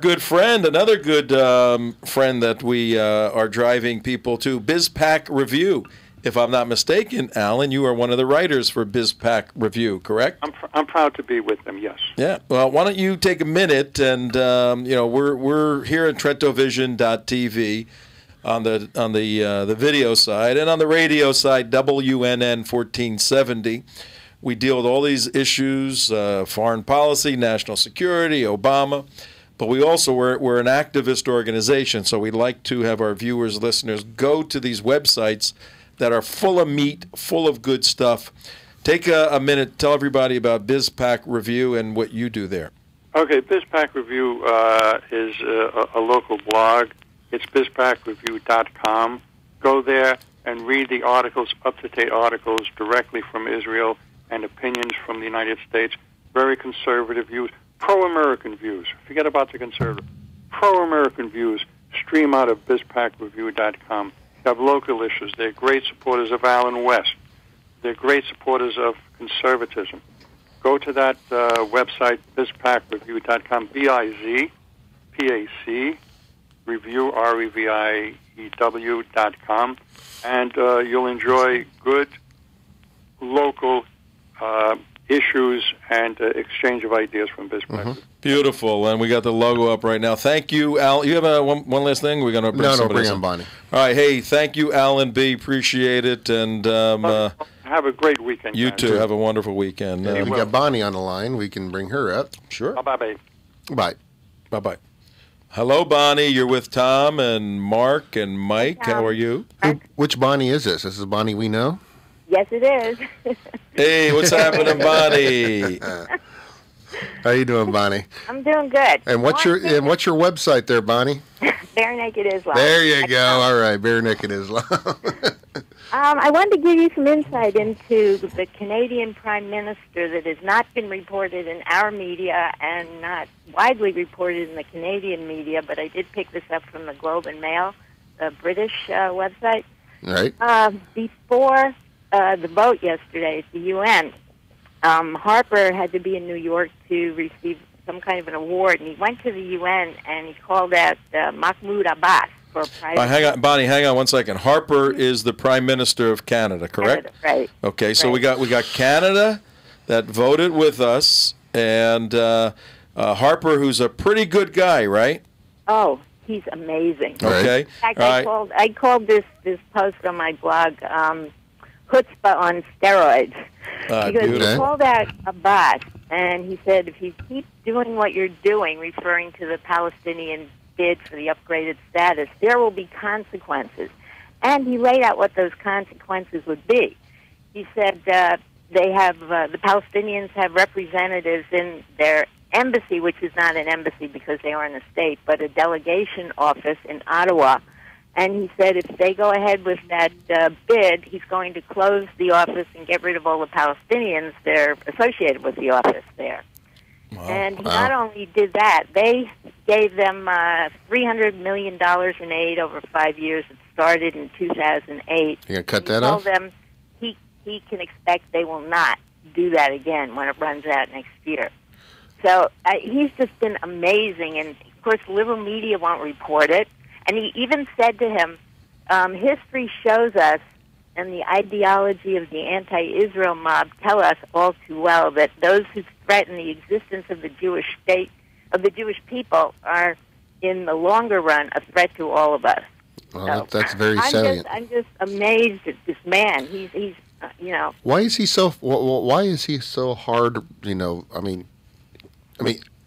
good friend, another good friend that we are driving people to, BizPack Review. If I'm not mistaken, Alan, you are one of the writers for BizPack Review, correct? I'm proud to be with them, yes. Yeah. Well, why don't you take a minute and we're here at TrentoVision.tv on the video side, and on the radio side, WNN 1470. We deal with all these issues: foreign policy, national security, Obama. But we also we're an activist organization, so we'd like to have our viewers, listeners, go to these websites that are full of meat, full of good stuff. Take a minute, tell everybody about BizPack Review and what you do there. Okay, BizPack Review is a local blog. It's bizpackreview.com. Go there and read the articles, up-to-date articles directly from Israel and opinions from the United States. Very conservative views, pro-American views. Forget about the conservative. Pro-American views stream out of bizpackreview.com. You have local issues. They're great supporters of Alan West. They're great supporters of conservatism. Go to that website, bizpackreview.com, BIZPAC, review, REVIEW.com, and you'll enjoy good local issues and exchange of ideas from BizPack. Mm-hmm. Beautiful, and we got the logo up right now. Thank you, Al. You have one last thing? We're going to bring somebody bring on Bonnie. All right, hey, thank you, Alan B. Appreciate it, and have a great weekend. You guys. too. Have a wonderful weekend. We got Bonnie on the line. We can bring her up. Sure. Bye-bye. Bye. Bye-bye. Hello, Bonnie. You're with Tom and Mark and Mike. How are you? Which Bonnie is this? This is Bonnie we know? Yes, it is. Hey, what's happening, Bonnie? How you doing, Bonnie? I'm doing good. And what's your website there, Bonnie? Bare Naked Islam. There you go. All right, Bare Naked Islam. I wanted to give you some insight into the Canadian Prime Minister that has not been reported in our media and not widely reported in the Canadian media, but I did pick this up from the Globe and Mail, the British website. Right. Before the vote yesterday at the UN, Harper had to be in New York to receive some kind of an award, and he went to the UN and he called out Mahmoud Abbas for a private... Bonnie, hang on one second. Harper is the Prime Minister of Canada, correct? Canada, right. Okay, so we got Canada that voted with us, and Harper, who's a pretty good guy, right? Oh, he's amazing. Okay. In fact, I called this post on my blog chutzpah on steroids. Because he called out Abbas, and he said, if you keep doing what you're doing, referring to the Palestinian bid for the upgraded status, there will be consequences. And he laid out what those consequences would be. He said they have the Palestinians have representatives in their embassy, which is not an embassy because they are in a state, but a delegation office in Ottawa. And he said if they go ahead with that bid, he's going to close the office and get rid of all the Palestinians that are associated with the office there. Wow. And he not only did that, they gave them $300 million in aid over 5 years. It started in 2008. You going to cut that off? He told them he can expect they will not do that again when it runs out next year. So he's just been amazing. And, of course, liberal media won't report it. And he even said to him, history shows us, and the ideology of the anti-Israel mob tell us all too well, that those who threaten the existence of the Jewish state, of the Jewish people, are, in the longer run, a threat to all of us. Well, so, that's very salient. I'm just amazed at this man. He's you know. Why is he so? Why is he so hard? You know, I mean,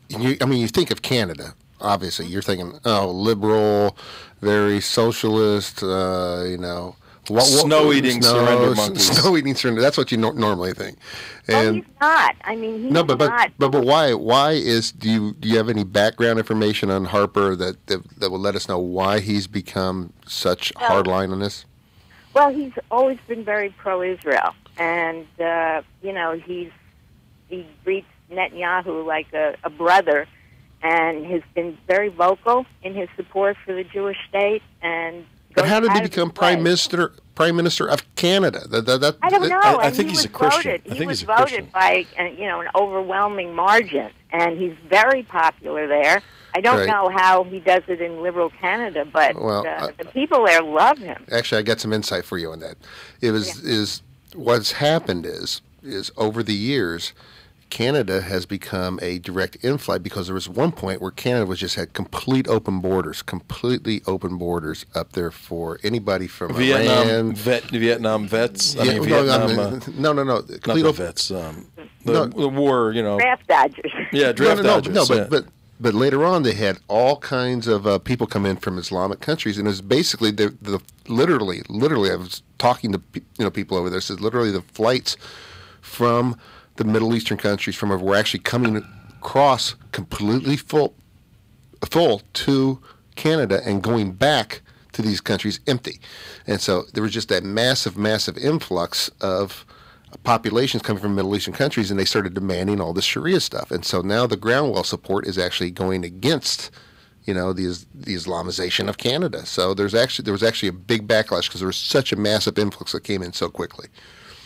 you think of Canada. Obviously, you're thinking, oh, liberal, very socialist. Snow-eating surrender monkeys. Snow-eating surrender. That's what you normally think. And he's not. I mean, he's not. But why? Why is? Do you have any background information on Harper that will let us know why he's become such hardline on this? Well, he's always been very pro-Israel, and he treats Netanyahu like a brother, and has been very vocal in his support for the Jewish state. And but how did he become prime minister of Canada? I don't know. I think he's a Christian. He was voted by an overwhelming margin, and he's very popular there. I don't know how he does it in liberal Canada, but the people there love him. Actually, I got some insight for you on that. What's happened is over the years, Canada has become a direct in-flight because there was one point where Canada had completely open borders up there for anybody from Iran. Vietnam vets? No. Complete vets. The war, Draft dodgers. Yeah, draft dodgers. But later on, they had all kinds of people come in from Islamic countries, and it was basically literally. I was talking to people over there. Says literally the flights from the Middle Eastern countries were actually coming across completely full to Canada and going back to these countries empty. And so there was just that massive influx of populations coming from Middle Eastern countries, and they started demanding all this Sharia stuff. And so now the ground wall support is actually going against the Islamization of Canada. So there was actually a big backlash because there was such a massive influx that came in so quickly.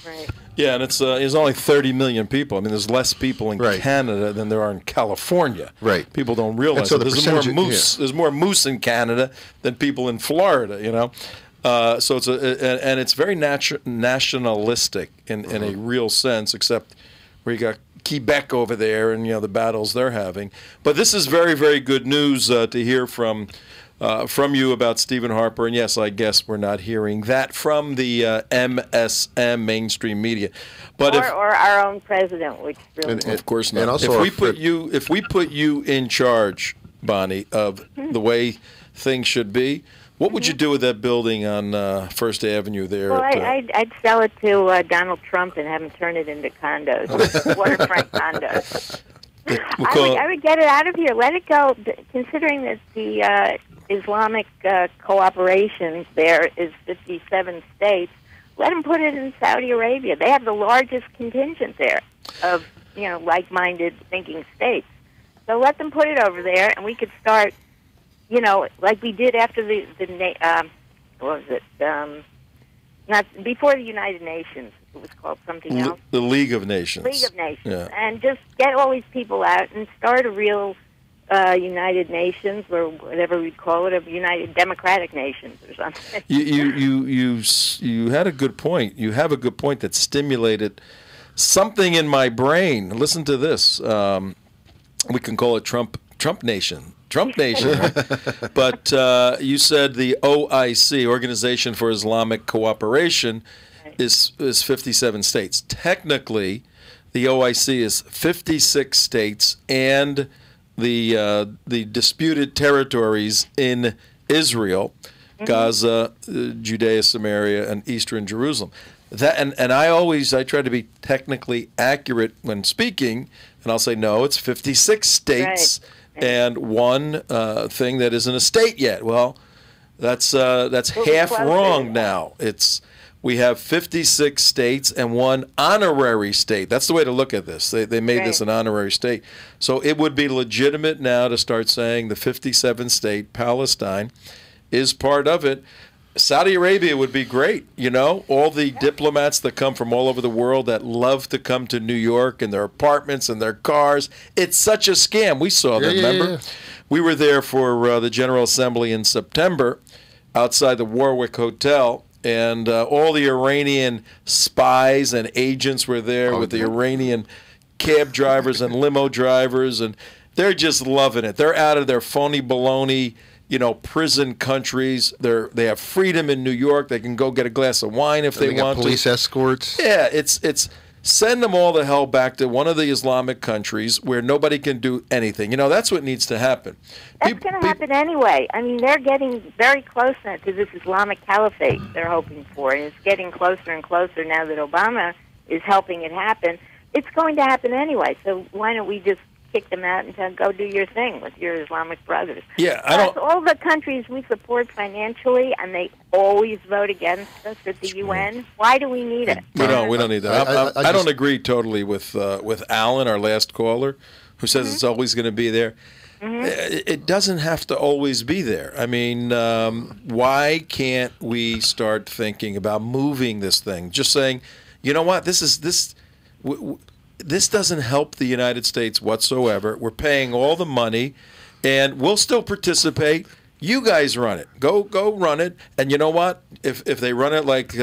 Right. Yeah, and it's only 30 million people. I mean, there's less people in Canada than there are in California. Right. People don't realize so there's more moose. There's more moose in Canada than people in Florida. So it's very nationalistic in a real sense, except where you got Quebec over there and the battles they're having. But this is very, very good news to hear from you about Stephen Harper. And yes, I guess we're not hearing that from the MSM mainstream media, but or our own president, which really of course not. And also if we put you in charge, Bonnie, of the way things should be, what would you do with that building on First Avenue there? Well, I'd sell it to Donald Trump and have him turn it into condos, waterfront condos. I would get it out of here. Let it go. Considering that the Islamic cooperation there is 57 states, let them put it in Saudi Arabia. They have the largest contingent there of like-minded thinking states. So let them put it over there, and we could start. Like we did after what was it? Not before the United Nations. It was called something else. The League of Nations. League of Nations. Yeah. And just get all these people out and start a real United Nations, or whatever we'd call it, a United Democratic Nations or something. You had a good point. You have a good point that stimulated something in my brain. Listen to this. We can call it Trump Nation. Trump Nation, right? But you said the OIC, Organization for Islamic Cooperation, is 57 states. Technically, the OIC is 56 states and the disputed territories in Israel, Gaza, Judea, Samaria, and Eastern Jerusalem. That and I try to be technically accurate when speaking, and I'll say no, it's 56 states. Right. And one thing that isn't a state yet. Well, that's half wrong now. We have 56 states and one honorary state. That's the way to look at this. They made this an honorary state. So it would be legitimate now to start saying the 57 state Palestine is part of it. Saudi Arabia would be great, all the diplomats that come from all over the world that love to come to New York in their apartments and their cars. It's such a scam. We saw them, remember? Yeah. We were there for the General Assembly in September outside the Warwick Hotel, and all the Iranian spies and agents were there with the Iranian cab drivers and limo drivers, and they're just loving it. They're out of their phony baloney prison countries. They have freedom in New York. They can go get a glass of wine if they want police escorts. Yeah, it's Send them all the hell back to one of the Islamic countries where nobody can do anything. You know, that's what needs to happen. That's going to happen anyway. I mean, they're getting very close now to this Islamic caliphate they're hoping for, and it's getting closer and closer now that Obama is helping it happen. It's going to happen anyway, so why don't we just kick them out and tell them, go do your thing with your Islamic brothers? Yeah, Plus, all the countries we support financially, and they always vote against us at the UN. Why do we need it? We don't need that. I don't agree totally with Alan, our last caller, who says it's always going to be there. It doesn't have to always be there. I mean, why can't we start thinking about moving this thing? Just saying, you know what, this doesn't help the United States whatsoever. We're paying all the money, and we'll still participate. You guys run it. Go run it. And you know what? If they run it like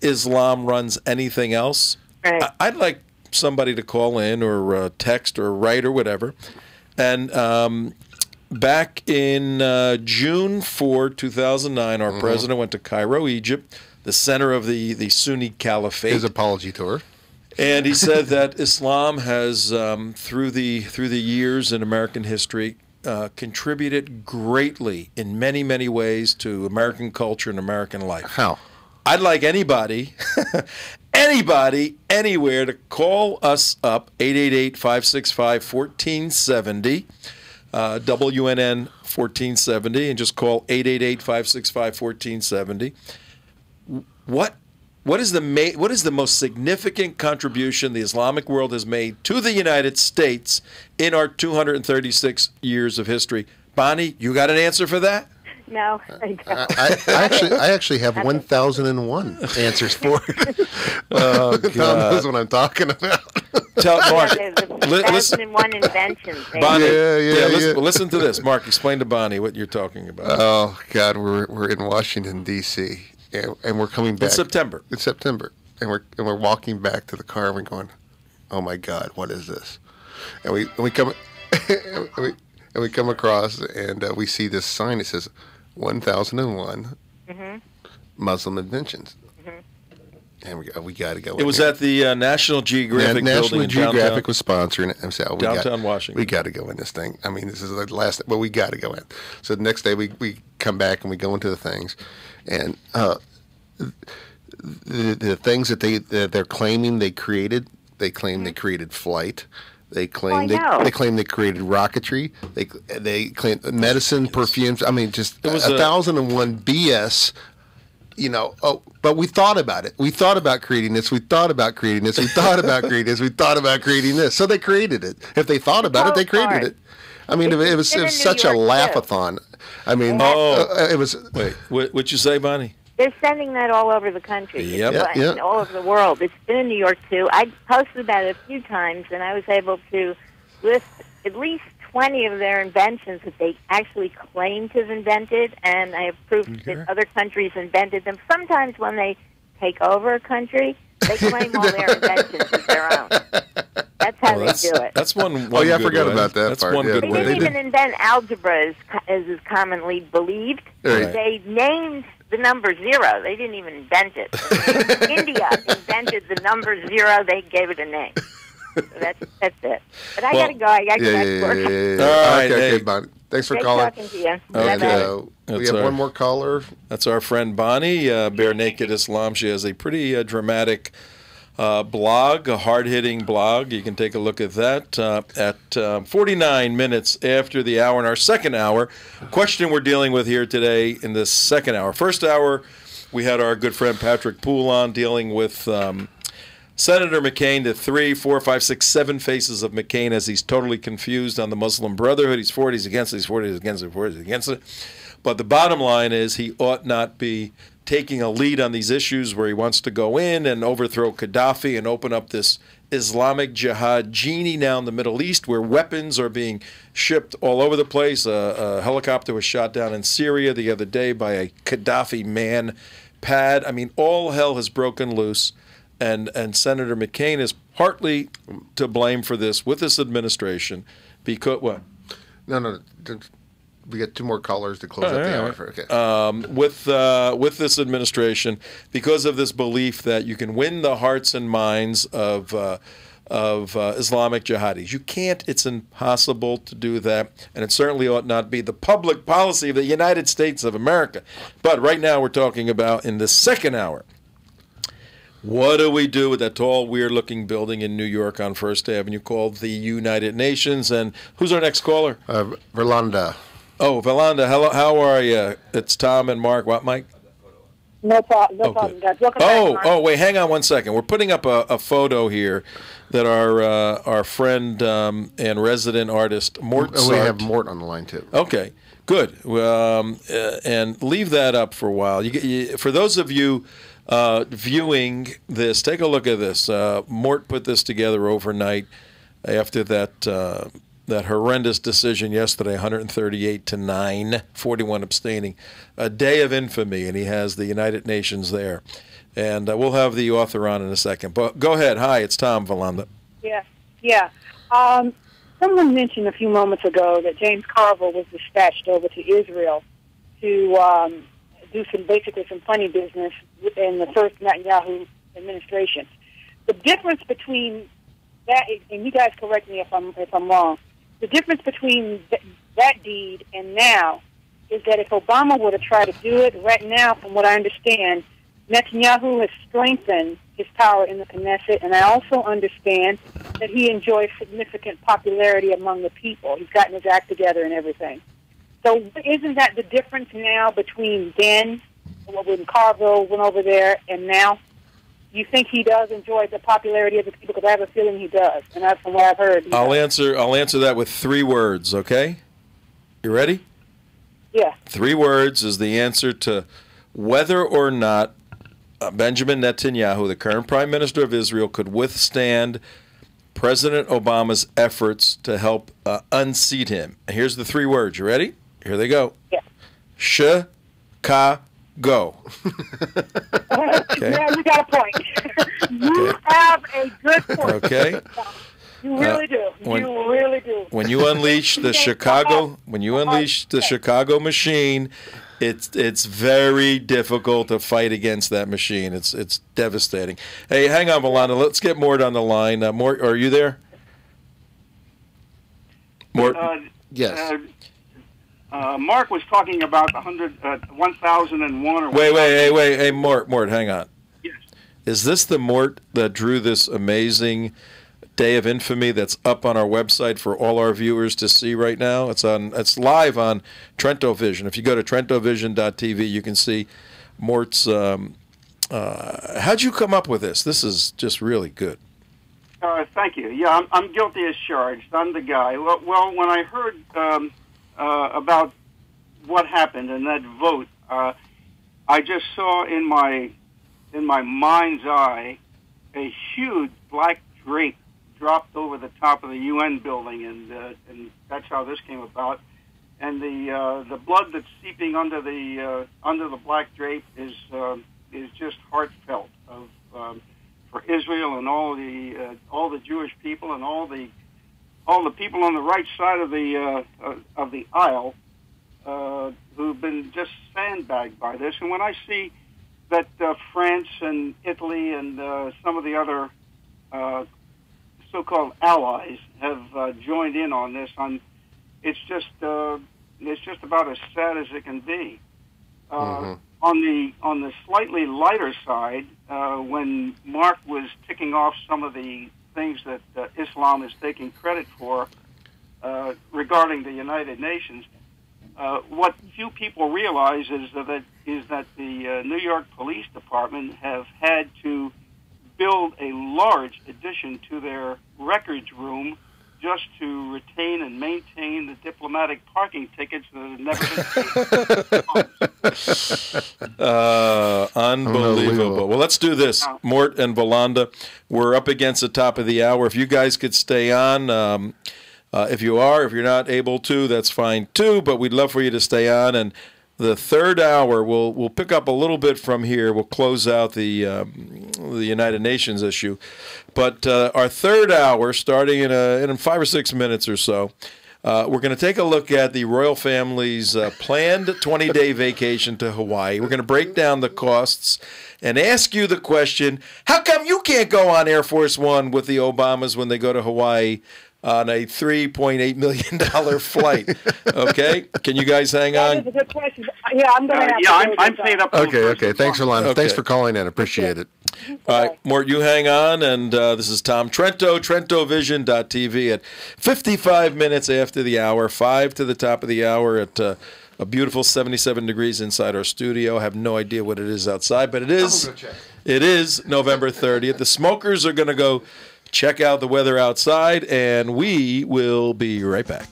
Islam runs anything else, right. I'd like somebody to call in or text or write or whatever. And back in June 4, 2009, our president went to Cairo, Egypt, the center of the Sunni Caliphate. His apology tour. And he said that Islam has, through the years in American history, contributed greatly in many, many ways to American culture and American life. How? I'd like anybody, anywhere to call us up, 888-565-1470, WNN 1470, and just call 888-565-1470. What is the most significant contribution the Islamic world has made to the United States in our 236 years of history? Bonnie, you got an answer for that? No, I don't. I actually have 1,001 answers for it. Oh, God. Tom knows what I'm talking about. Tell Mark. The 1,001 inventions. Bonnie, Yeah. listen to this. Mark, explain to Bonnie what you're talking about. Oh, God, we're in Washington, D.C., and we're coming back. In September. It's September. And we're walking back to the car, and we're going, oh, my God, what is this? And we come and we come across, and we see this sign that says 1001 Muslim inventions. And we got to go. It was at the National Geographic building National in Geographic downtown. was sponsoring it. And so Downtown Washington. We got to go in this thing. I mean, this is the last, but we got to go in. So the next day we come back and we go into the things, and the things that they're claiming they created. They claim they created flight. They claim they claim they created rocketry. They claim medicine, perfumes. I mean, just 1,001 BS. You know. Oh, but we thought about it. We thought about creating this. We thought about creating this. We thought about creating this. We thought about creating this. So they created it. If they thought about it, they created it. I mean, it was such a laugh-a-thon. I mean, it was. Wait, what'd you say, Bonnie? They're sending that all over the country. Yep. And all over the world. It's been in New York, too. I posted about it a few times, and I was able to list at least 20 of their inventions that they actually claim to have invented, and I have proof that other countries invented them. Sometimes when they take over a country, they claim all their inventions as their own. That's how they do it. That's one Oh, yeah, I good forgot way. about that That's part. one Yeah. good They way. didn't even invent algebra as is commonly believed. Right. They named the number 0. They didn't even invent it. India invented the number 0. They gave it a name. So that's it. But I got to go. I got to go back to work. All right, Okay, hey. Bonnie. Thanks for Great calling. talking to you. Okay. Bye-bye. We have one more caller. That's our friend Bonnie, Bare Naked Islam. She has a pretty dramatic blog, a hard-hitting blog. You can take a look at that at 49 minutes after the hour. In our second hour, question we're dealing with here today in this second hour. First hour, we had our good friend Patrick Poole on dealing with Senator McCain, the 3, 4, 5, 6, 7 faces of McCain as he's totally confused on the Muslim Brotherhood. He's for it, he's against it, he's for it, he's against it, he's for it, he's against it. But the bottom line is he ought not be taking a lead on these issues where he wants to go in and overthrow Gaddafi and open up this Islamic Jihad genie now in the Middle East where weapons are being shipped all over the place. A helicopter was shot down in Syria the other day by a Gaddafi man pad. I mean, all hell has broken loose. And Senator McCain is partly to blame for this with this administration because what? No. we got 2 more callers to close up the hour. Okay. With this administration, because of this belief that you can win the hearts and minds of Islamic jihadis. You can't. It's impossible to do that, and it certainly ought not be the public policy of the United States of America. But right now we're talking about, in the second hour, what do we do with that tall, weird-looking building in New York on First Avenue called the United Nations? And who's our next caller? Verlanda. Oh, Verlanda, hello, how are you? It's Tom and Mark. What, Mike? No problem, guys. Welcome back, Mark. Wait, hang on one second. We're putting up a photo here that our friend and resident artist, Mort We have Mort on the line, too. Okay, good. And leave that up for a while. For those of you viewing this, take a look at this. Mort put this together overnight after that horrendous decision yesterday, 138-9, 41 abstaining. A day of infamy, and he has the United Nations there. And we'll have the author on in a second. But go ahead. Hi, it's Tom Valanda. Yeah. Someone mentioned a few moments ago that James Carville was dispatched over to Israel to do some funny business in the first Netanyahu administration. The difference between that, and you guys correct me if I'm wrong, the difference between that deed and now is that if Obama were to try to do it right now, from what I understand, Netanyahu has strengthened his power in the Knesset, and I also understand that he enjoys significant popularity among the people. He's gotten his act together and everything. So isn't that the difference now between then, when Carville went over there, and now? You think he does enjoy the popularity of the people? Because I have a feeling he does, and that's from what I've heard. I'll answer that with 3 words, okay? You ready? Yeah. 3 words is the answer to whether or not Benjamin Netanyahu, the current Prime Minister of Israel, could withstand President Obama's efforts to help unseat him. And here's the 3 words. You ready? Here they go. Yeah. Chicago. Okay. Yeah, you got a point. You have a good point. Okay. You really do. You really do. When you unleash the Chicago machine, it's very difficult to fight against that machine. It's devastating. Hey, hang on, Valanda. Let's get Mort on the line. Mort, are you there? Mort? Yes. Mark was talking about 1001 or Wait. Hey, Mort, hang on. Yes. Is this the Mort that drew this amazing Day of Infamy that's up on our website for all our viewers to see right now? It's live on Trento Vision. If you go to trentovision.tv, you can see Mort's. How'd you come up with this? This is just really good. Thank you. Yeah, I'm guilty as charged. I'm the guy. Well, when I heard about what happened in that vote, I just saw in my mind's eye a huge black drape dropped over the top of the UN building, and that's how this came about. And the blood that's seeping under the black drape is just heartfelt for Israel and all the Jewish people and all the people on the right side of the aisle who've been just sandbagged by this. And when I see that France and Italy and some of the other so-called allies have joined in on this, it's just about as sad as it can be. On the slightly lighter side, when Mark was ticking off some of the things that Islam is taking credit for regarding the United Nations, what few people realize is that the New York Police Department have had to build a large addition to their records room just to retain and maintain the diplomatic parking tickets that have never been Unbelievable. Well, let's do this. Mort and Valanda, we're up against the top of the hour. If you guys could stay on, if you're not able to, that's fine too, but we'd love for you to stay on. And the third hour, we'll pick up a little bit from here. We'll close out the United Nations issue. But our third hour, starting in 5 or 6 minutes or so, We're going to take a look at the royal family's planned 20-day vacation to Hawaii. We're going to break down the costs and ask you the question, how come you can't go on Air Force One with the Obamas when they go to Hawaii on a $3.8 million flight? Okay? Can you guys hang on? That is a good question. Yeah, I'm going to I'm staying up. Okay. Thanks, Rolando. Okay. Thanks for calling in. Appreciate it. All right, Mort, you hang on, and this is Tom Trento, TrentoVision.tv at 55 minutes after the hour, 5 to the top of the hour at a beautiful 77 degrees inside our studio. I have no idea what it is outside, but it is November 30th. The smokers are going to go check out the weather outside, and we will be right back.